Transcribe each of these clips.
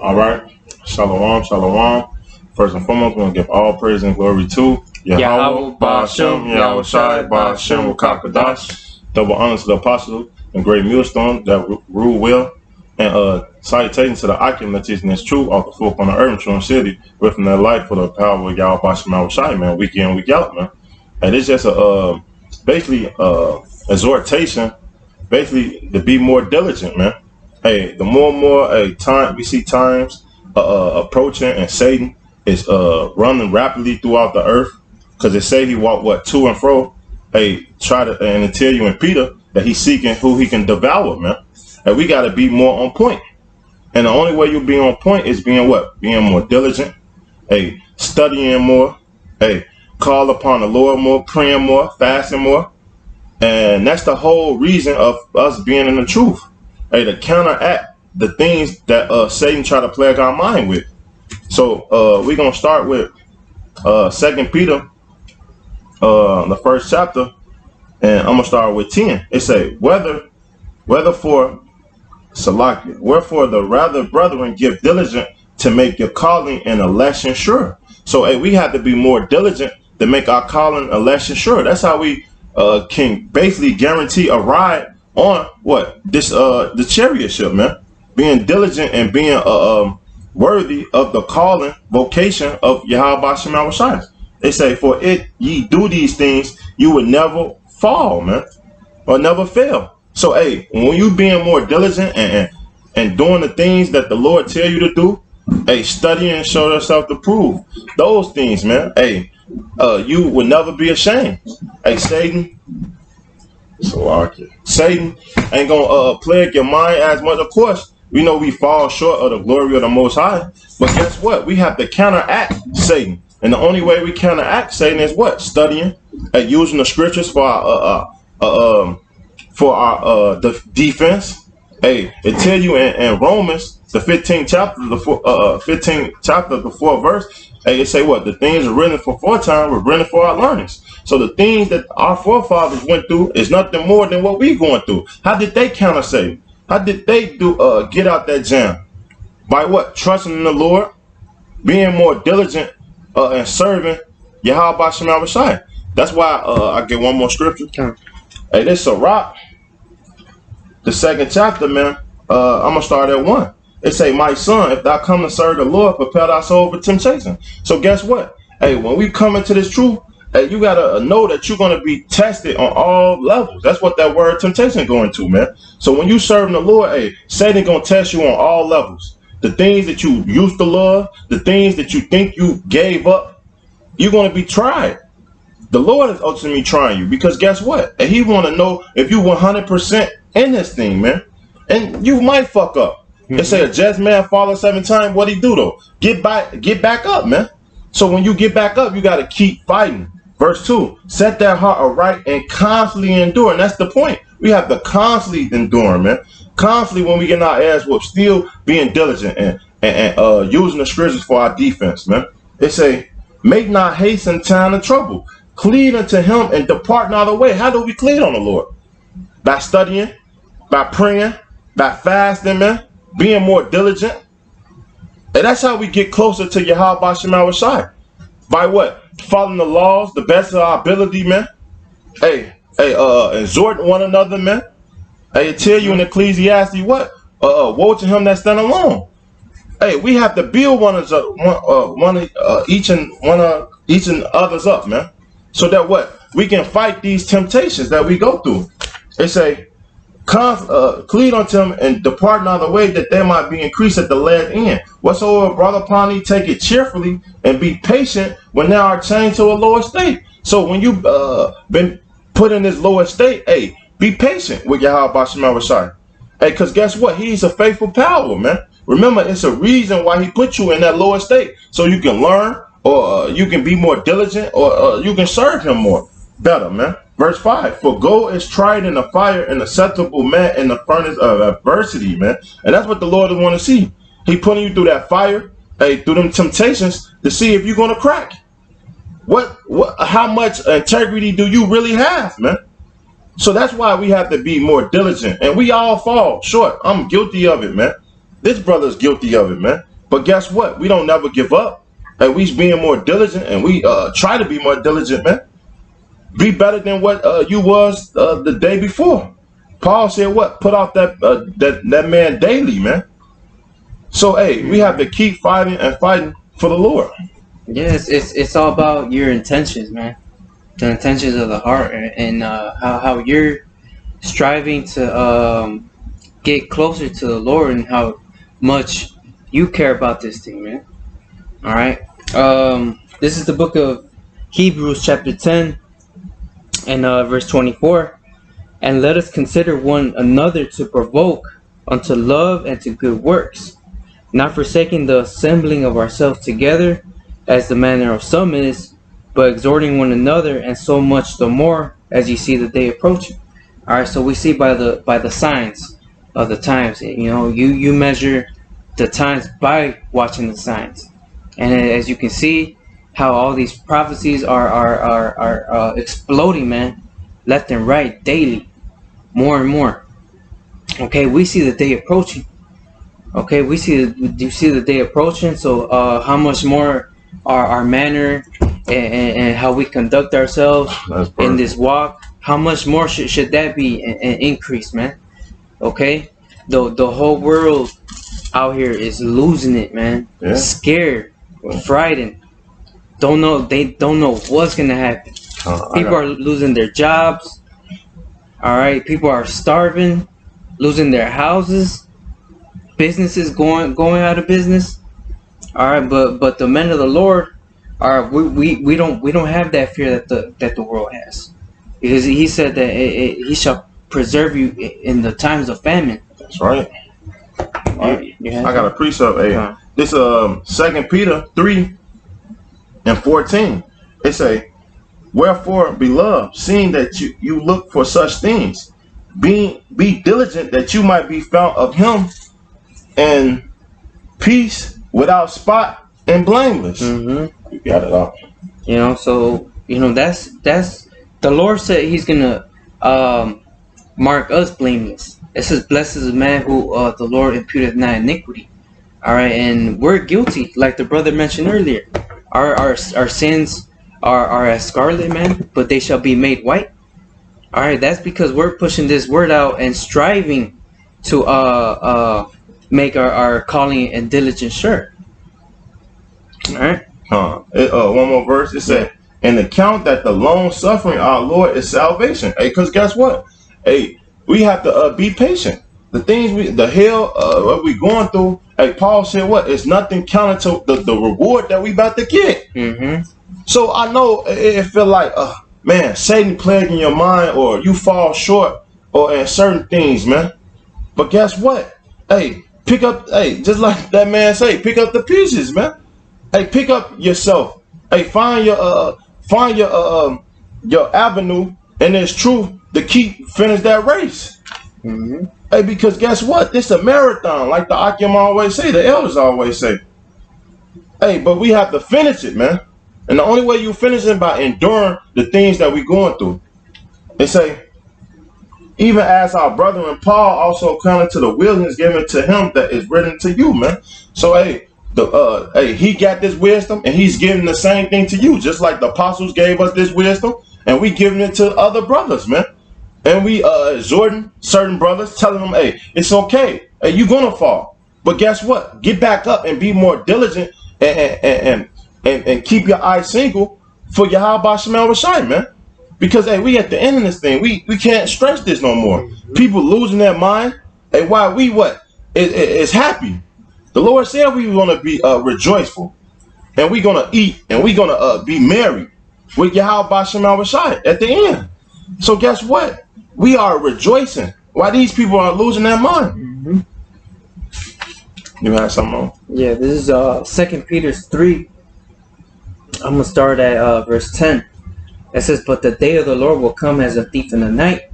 All right. Shalom, shalom. First and foremost, we want to give all praise and glory to Yahweh, Yahweh, Ba'ashem, Yahweh Shai, Ba'ashem, Wakakadash. Double honor to the apostle and great millstone that rule well. And salutation to the Akim that teaching is true off the folk on the earth and true city, within their life for the power of Yahweh, Ba'ashem, Yahweh Shai, man, week in, week out, man. And it's just a basically exhortation, basically to be more diligent, man. Hey, the more and more time we see times approaching, and Satan is running rapidly throughout the earth, because they say he walked to and fro. Hey, try to and tell you in Peter that he's seeking who he can devour, man. And we got to be more on point. And the only way you'll be on point is being what? Being more diligent. Hey, studying more. Hey, call upon the Lord more, praying more, fasting more. And that's the whole reason of us being in the truth. Hey, to counteract the things that Satan try to plague our mind with. So we're gonna start with 2 Peter, the first chapter, and I'm gonna start with 10. It say, wherefore the rather brethren give diligent to make your calling and election sure. So hey, we have to be more diligent to make our calling and election sure. That's how we can basically guarantee a ride on what this the chariotship, man. Being diligent and being worthy of the calling vocation of Yahweh Ba'ashem Yahweh Shai. They say, for it ye do these things, you would never fall, man, or never fail. So hey, when you being more diligent and doing the things that the Lord tell you to do, hey, study and show yourself to prove those things, man. Hey, you will never be ashamed. Hey, Satan ain't gonna plague your mind as much. Of course, we know we fall short of the glory of the Most High, but guess what? We have to counteract Satan, and the only way we counteract Satan is what? Studying and using the scriptures for our defense. Hey, it tell you in Romans, the 15th chapter, the 4th verse. Hey, it say what? The things are written for foretime were written for our learnings. So the things that our forefathers went through is nothing more than what we going through. How did they counter Satan? How did they get out that jam? By what? Trusting in the Lord, being more diligent, and serving Yahweh Ba'ashem Yahweh Shai. That's why I get one more scripture. Hey, this is a rock. The 2nd chapter, man. I'm gonna start at 1. It say, my son, if thou come to serve the Lord, prepare thy soul for temptation. So guess what? Hey, when we come into this truth, hey, you gotta know that you're gonna be tested on all levels. That's what that word temptation going to, man. So when you serving the Lord, hey, Satan gonna test you on all levels. The things that you used to love, the things that you think you gave up, you're gonna be tried. The Lord is ultimately trying you, because guess what? And he want to know if you 100% in this thing, man. And you might fuck up. They say a just man falls 7 times. What he do though? Get back up, man. So when you get back up, you got to keep fighting. Verse 2, set that heart aright and constantly endure. And that's the point. We have to constantly endure, man. Constantly, when we get our ass whooped, still being diligent and using the scriptures for our defense, man. They say, make not haste in time of trouble. Cleave unto him and depart not away. How do we cleave on the Lord? By studying, by praying, by fasting, man. Being more diligent. And that's how we get closer to Yahweh Ba'ashem Yahweh Shai. By what? Following the laws, the best of our ability, man. Hey, exhorting one another, man. Hey, it tell you in Ecclesiastes what? Woe to him that stand alone. Hey, we have to build each and others up, man. So that what? We can fight these temptations that we go through. They say, cleave unto him and depart not the way, that there might be increased at the last end. Whatsoever brought upon thee, take it cheerfully and be patient when thou art changed to a lower state. So when you've been put in this lower state, hey, be patient with Yahweh Ba'ashem Yahweh Shai. Hey, because guess what? He's a faithful power, man. Remember, it's a reason why he put you in that lower state. So you can learn, or you can be more diligent, or you can serve him more better, man. Verse 5, for gold is tried in the fire, and acceptable man in the furnace of adversity, man. And that's what the Lord want to see. He putting you through that fire, hey, through them temptations, to see if you're going to crack. How much integrity do you really have, man? So that's why we have to be more diligent. And we all fall short. I'm guilty of it, man. this brother's guilty of it, man. But guess what? We don't never give up. And we being more diligent, and we try to be more diligent, man. Be better than what you was the day before. Paul said what? Put out that man daily, man. So hey, we have to keep fighting and fighting for the Lord. Yes, it's all about your intentions, man. The intentions of the heart, and how you're striving to get closer to the Lord, and how much you care about this thing, man. All right. This is the book of Hebrews, chapter 10, and verse 24. And let us consider one another to provoke unto love and to good works, not forsaking the assembling of ourselves together, as the manner of some is, but exhorting one another, and so much the more as you see the day approaching. All right, so we see by the signs of the times. You know, you measure the times by watching the signs, and as you can see, how all these prophecies are exploding, man, left and right, daily, more and more. Okay, we see the day approaching. Okay, you see the day approaching. So how much more our manner and how we conduct ourselves in this walk, how much more should that be an increase, man? Okay, the whole world out here is losing it, man. Yeah. Scared, frightened, they don't know what's gonna happen. People are losing their jobs. All right, people are starving, losing their houses, businesses going out of business. All right, but the men of the Lord are we don't have that fear that the world has, because he said that he shall preserve you in the times of famine. That's right. I got a precept. Hey, this 2 Peter 3:14. It say, wherefore, beloved, seeing that you look for such things, be diligent that you might be found of him in peace, without spot, and blameless. You got it all. You know, so that's the Lord said He's gonna mark us blameless. It says, blessed is the man who the Lord imputeth not iniquity. All right, and we're guilty, like the brother mentioned earlier. Our sins are as scarlet, man, but they shall be made white. All right, that's because we're pushing this word out and striving to make our calling and diligence sure. All right. One more verse. It said, and account that the long suffering our Lord is salvation. Hey, because guess what? Hey, we have to be patient. The things the hell what we going through. Hey, Paul said what? It's nothing counted to the reward that we about to get. So I know it feel like, man, Satan plaguing your mind, or you fall short, or in certain things, man. But guess what? Hey, pick up. Hey, just like that man say, pick up the pieces, man. Hey, pick up yourself. Hey, find your avenue, and it's true to finish that race. Hey, because guess what? This a marathon, like the Akim always say, the elders always say. Hey, but we have to finish it, man. And the only way you finish it by enduring the things that we're going through. They say, even as our brother and Paul also counted to the wisdom given to him that is written to you, man. So hey, he got this wisdom, and he's giving the same thing to you, just like the apostles gave us this wisdom, and we giving it to other brothers, man. And we exhorting certain brothers, telling them, hey, it's okay. Hey, you're gonna fall, but guess what? Get back up and be more diligent, and keep your eyes single for Yahweh Shemel Rashai, man. Because hey, we at the end of this thing. We can't stretch this no more. People losing their mind. Hey, why we what? It's happy. The Lord said we want to be rejoiceful, and we're gonna eat, and we're gonna be merry with Yahweh Shemel Rashai at the end. So guess what? We are rejoicing while these people are losing their mind. You have something on? Yeah, this is 2 Peter 3. I'm going to start at verse 10. It says, but the day of the Lord will come as a thief in the night,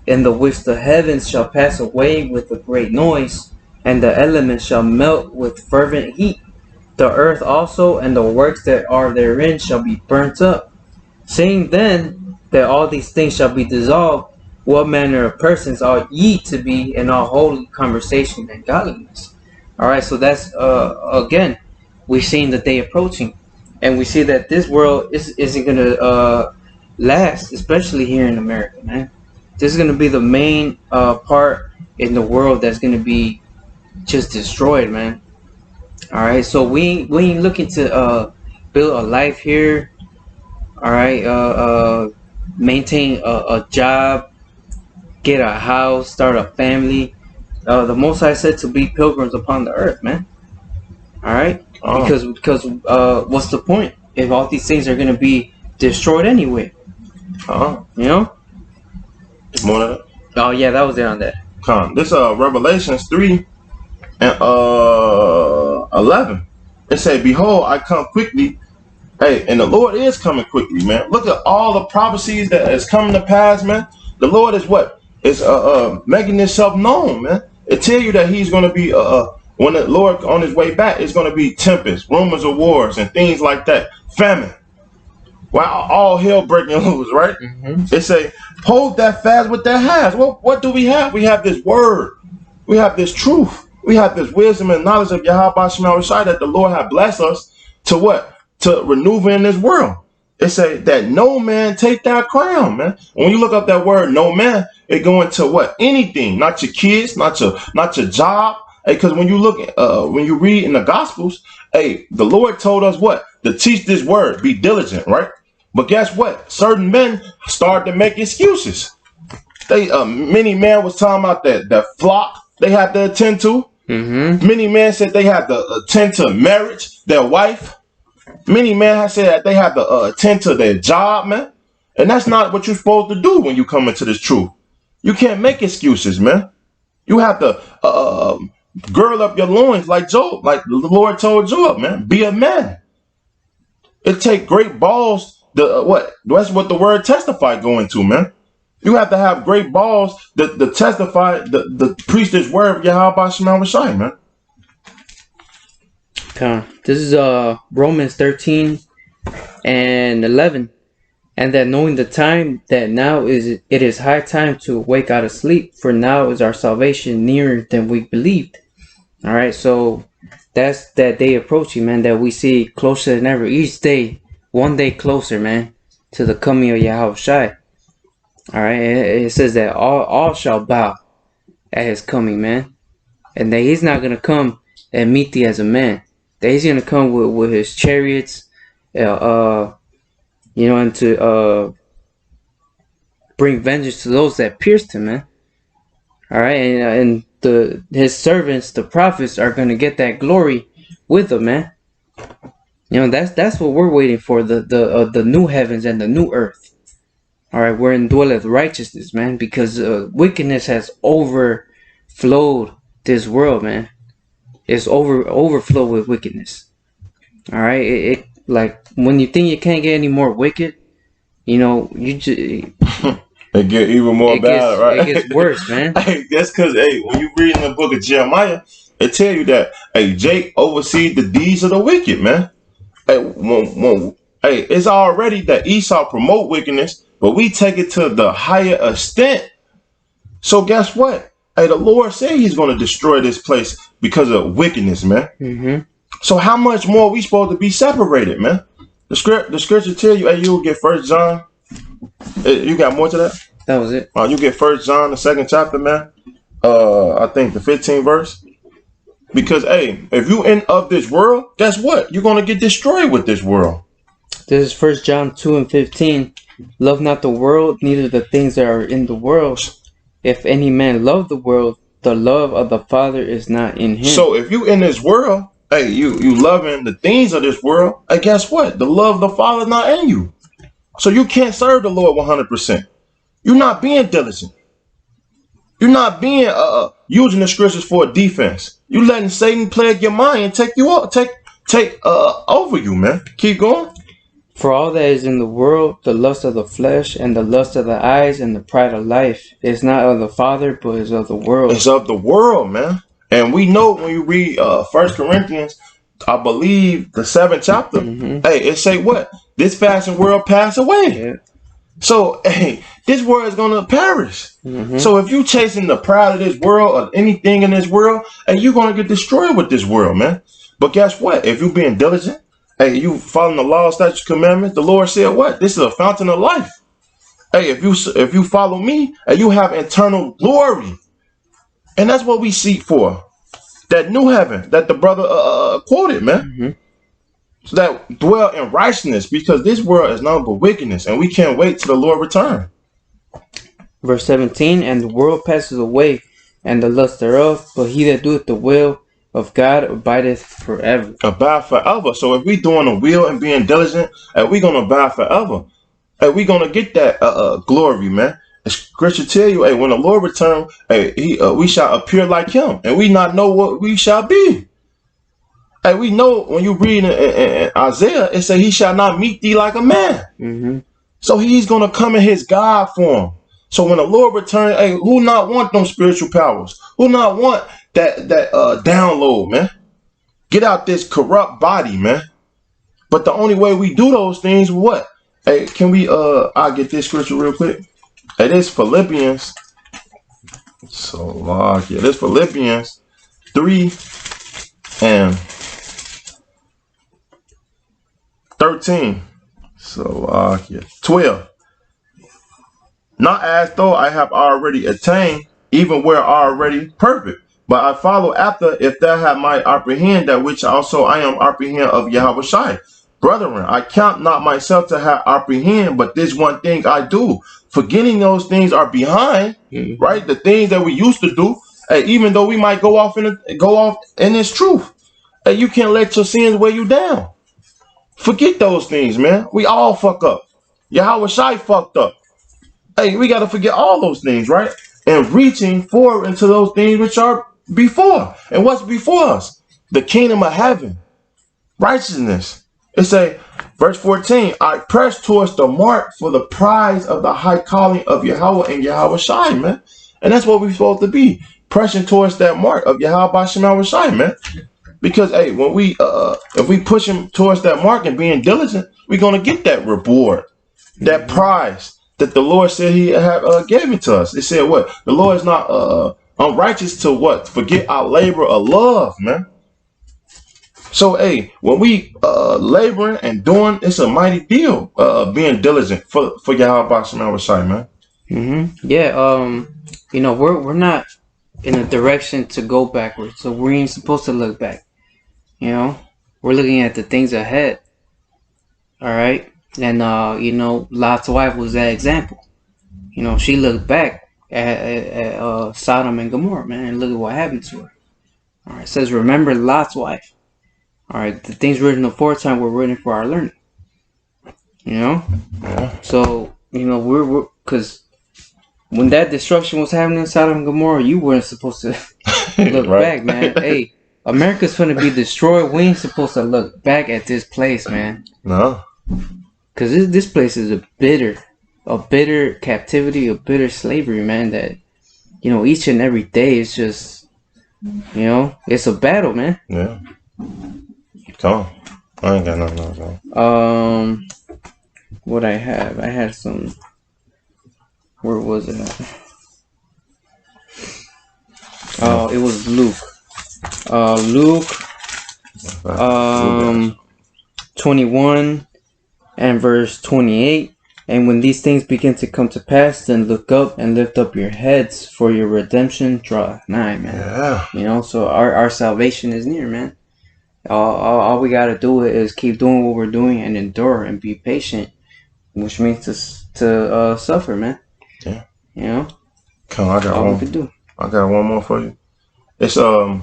in the which the heavens shall pass away with a great noise, and the elements shall melt with fervent heat. The earth also and the works that are therein shall be burnt up. Seeing then that all these things shall be dissolved, what manner of persons ought ye to be in all holy conversation and godliness? All right, so that's again, we've seen the day approaching, and we see that this world isn't gonna last, especially here in America, man. This is gonna be the main part in the world that's gonna be just destroyed, man. All right, so we ain't looking to build a life here. All right, maintain a job, get a house, start a family. The Most High said to be pilgrims upon the earth, man. All right, because what's the point if all these things are gonna be destroyed anyway? You know. More than that. Oh yeah, that was it on that. This Revelations 3 and 11. It say, "Behold, I come quickly." Hey, and the Lord is coming quickly, man. Look at all the prophecies that is coming to pass, man. The Lord is what? Is making himself known, man. It tell you that he's going to be when the Lord on his way back, it's going to be tempest, rumors of wars, and things like that, famine. Wow, all hell breaking loose, right? It say, hold that fast with that has. Well, what do we have? We have this word. We have this truth. We have this wisdom and knowledge of Yahweh Shema Shai that the Lord has blessed us to what? To maneuver in this world. It say that no man take that crown, man. When you look up that word, no man, it go into what? Anything, not your kids, not your job. Because when you look, when you read in the Gospels, hey, the Lord told us what? To teach this word, be diligent, right? But guess what? Certain men started to make excuses. They many men was talking about that flock they had to attend to. Many men said they had to attend to marriage, their wife. Many men have said that they have to attend to their job, man. And that's not what you're supposed to do when you come into this truth. You can't make excuses, man. You have to girl up your loins like Job, like the Lord told Job, man. Be a man. It take great balls. What? That's what the word testify going to, man. You have to have great balls to testify, the preach this word of Yahweh Shema Shai, man. This is Romans 13 and 11. And that knowing the time that now it is high time to wake out of sleep, for now is our salvation nearer than we believed. All right, so that's that day approaching, man, that we see closer than ever. Each day, one day closer, man, to the coming of Yahweh Shai. All right, it says that all shall bow at his coming, man, and that he's not gonna come and meet thee as a man. That he's gonna come with his chariots, and to bring vengeance to those that pierced him, man. All right, and his servants, the prophets, are gonna get that glory with him, man. That's what we're waiting for, the new heavens and the new earth. All right, where indwelleth righteousness, man, because wickedness has overflowed this world, man. It's overflow with wickedness. All right, it like when you think you can't get any more wicked, you just it get even more bad, right? It gets worse, man. Hey, that's because when you read in the book of Jeremiah, it tell you that Jake oversees the deeds of the wicked, man. It's already that Esau promote wickedness, but we take it to the higher extent. So guess what? The Lord said he's going to destroy this place because of wickedness, man. So how much more we supposed to be separated, man? The scripture tell you, you'll get 1 John. You got more to that? That was it. You get 1 John, the 2nd chapter, man. I think the 15th verse. Because, if you in of this world, guess what? You're going to get destroyed with this world. This is 1 John 2 and 15. Love not the world, neither the things that are in the world. If any man love the world, the love of the Father is not in him. So if you in this world, you loving the things of this world, guess what? The love of the Father is not in you. So you can't serve the Lord 100%. You're not being diligent. You're not being using the scriptures for a defense. You letting Satan plague your mind and take you up, take over you, man. Keep going. For all that is in the world, the lust of the flesh and the lust of the eyes and the pride of life is not of the Father, but is of the world. It's of the world, man. And we know when you read 1 Corinthians, I believe the 7th chapter, it say what? This fashion world pass away. Yeah. So, hey, this world is gonna perish. Mm-hmm. So if you chasing the pride of this world or anything in this world, hey, you're gonna get destroyed with this world, man. But guess what? If you being diligent, hey, you following the law, statutes, commandments, the Lord said what? This is a fountain of life. Hey, if you follow me, hey, you have eternal glory, and that's what we seek for. That new heaven that the brother quoted, man. Mm-hmm. So that dwell in righteousness, because this world is nothing but wickedness, and we can't wait till the Lord return. Verse 17, and the world passes away, and the lust thereof, but he that doeth the will of God abideth forever. Abide forever. So if we doing the will and being diligent, and we gonna abide forever, and we gonna get that glory, man. The scripture tell you, hey, when the Lord return, hey, we shall appear like him, and we not know what we shall be. Hey, we know when you read in Isaiah, it say he shall not meet thee like a man. Mm-hmm. So he's gonna come in his God form. So when the Lord returns, hey, who not want them spiritual powers? Who not want that download, man? Get out this corrupt body, man. But the only way we do those things, what? Hey, can we I'll get this scripture real quick. Hey, this Philippians. So this Philippians 3 and 13. So 12. Not as though I have already attained, even where already perfect. But I follow after, if that have might apprehend that which also I am apprehend of Yahweh Shai. Brethren, I count not myself to have apprehend, but this one thing I do, forgetting those things are behind, right? The things that we used to do, even though we might go off in this truth. You can't let your sins weigh you down. Forget those things, man. We all fuck up. Yahweh Shai fucked up. Hey, we got to forget all those things, right? And reaching forward into those things which are before. And what's before us? The kingdom of heaven. Righteousness. It say, verse 14, I press towards the mark for the prize of the high calling of Yahweh and Yahweh Shai, man. And that's what we're supposed to be. Pressing towards that mark of Yahweh Shai, man. Because, hey, when we if we push him towards that mark and being diligent, we're going to get that reward, that prize that the Lord said he gave it to us. It said what? The Lord is not unrighteous to what? Forget our labor of love, man. So, hey, when we laboring and doing, it's a mighty deal being diligent for Yahweh Shai, man. Mm-hmm. Yeah, we're not in a direction to go backwards, so we ain't supposed to look back. We're looking at the things ahead. All right. And, Lot's wife was that example. She looked back at Sodom and Gomorrah, man, and look at what happened to her. All right. It says, remember Lot's wife. All right. The things written aforetime were written for our learning. Yeah. So, we're because when that destruction was happening in Sodom and Gomorrah, you weren't supposed to look back, man. Hey, America's gonna be destroyed. We ain't supposed to look back at this place, man. No. Because this place is a bitter captivity, a bitter slavery, man. That, each and every day is just, it's a battle, man. Yeah. Come on. I ain't got nothing else. What I had some. Where was it at? Oh, it was Luke. Luke 21 and verse 28. And when these things begin to come to pass, then look up and lift up your heads, for your redemption draweth nigh, man. Yeah. So our salvation is near, man. All we gotta do is keep doing what we're doing and endure and be patient, which means to suffer, man. Yeah. Come on, I got one more for you. It's 2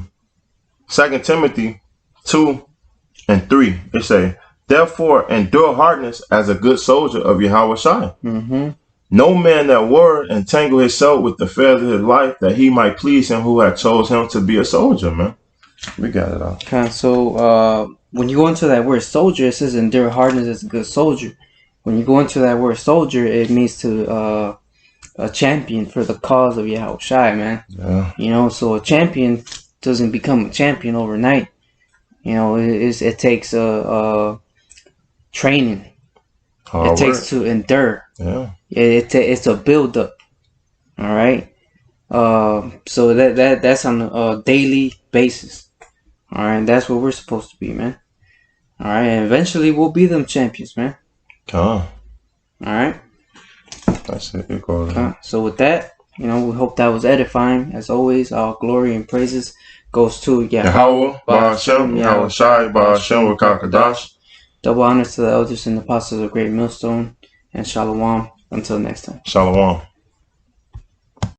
Timothy 2 and 3. It say, therefore endure hardness as a good soldier of Yahweh Shai. Mm-hmm. No man that word entangle himself with the affairs of his life, that he might please him who had chose him to be a soldier, man. We got it all. Okay, so when you go into that word soldier, it says endure hardness as a good soldier. When you go into that word soldier, it means to a champion for the cause of Yahweh Shai, man. Yeah. So a champion doesn't become a champion overnight. It takes training. It takes to endure. Yeah. It's a build up. All right. So that's on a daily basis. All right. That's what we're supposed to be, man. All right. And eventually we'll be them champions, man. Come. All right. That's it. It goes. So with that, we hope that was edifying. As always, all glory and praises goes to Yahweh, Ba'ashem, Yahweh Shai, Ba'ashem, Wakakadash. Double honors to the elders and apostles of Great Millstone, and Shalom. Until next time. Shalom.